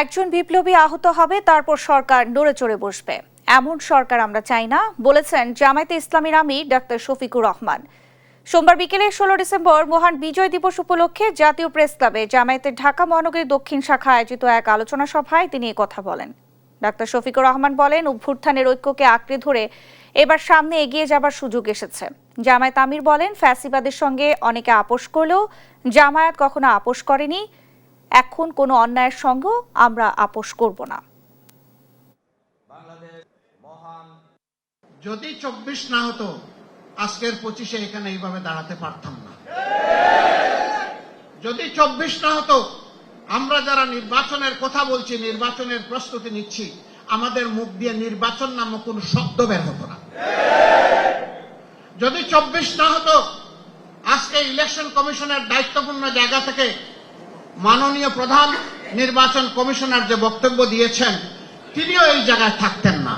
একজন বিপ্লবী আহত হবে, তারপর সরকার নড়ে চড়ে বসবে। এমন সরকার আমরা চাই না, বলেছেন জামায়াতে ইসলামীর আমির ডাক্তার শফিকুর রহমান। সোমবার বিকেলে 16 ডিসেম্বর মহান বিজয় দিবস উপলক্ষে জাতীয় প্রেস ক্লাবে জামায়াতের ঢাকা মহানগরী দক্ষিণ শাখা আয়োজিত এক আলোচনা সভায় তিনি কথা বলেন। ডাক্তার শফিকুর রহমান বলেন, অভ্যুত্থানের ঐক্যকে আঁকড়ে ধরে এবার সামনে এগিয়ে যাবার সুযোগ এসেছে। জামায়াত আমির বলেন, ফ্যাসিবাদের সঙ্গে অনেকে আপোষ করলেও জামায়াত কখনো আপোষ করেনি। এখন কোনো অন্যায়ের সঙ্গেও আমরা আপোষ করব না। যদি 24 না হতো, আজকের 25-এ এখানে এইভাবে দাঁড়াতে পারতাম না। যদি 24 না হতো, আমরা যারা নির্বাচনের কথা বলছি, নির্বাচনের প্রস্তুতি নিচ্ছি, আমাদের মুখ দিয়ে নির্বাচন নামক কোন শব্দ বের হতো না। যদি 24 না হতো, আজকে ইলেকশন কমিশনের দায়িত্বপূর্ণ জায়গা থেকে মাননীয় প্রধান নির্বাচন কমিশনার যে বক্তব্য দিয়েছেন, তিনিও এই জায়গায় থাকতেন না।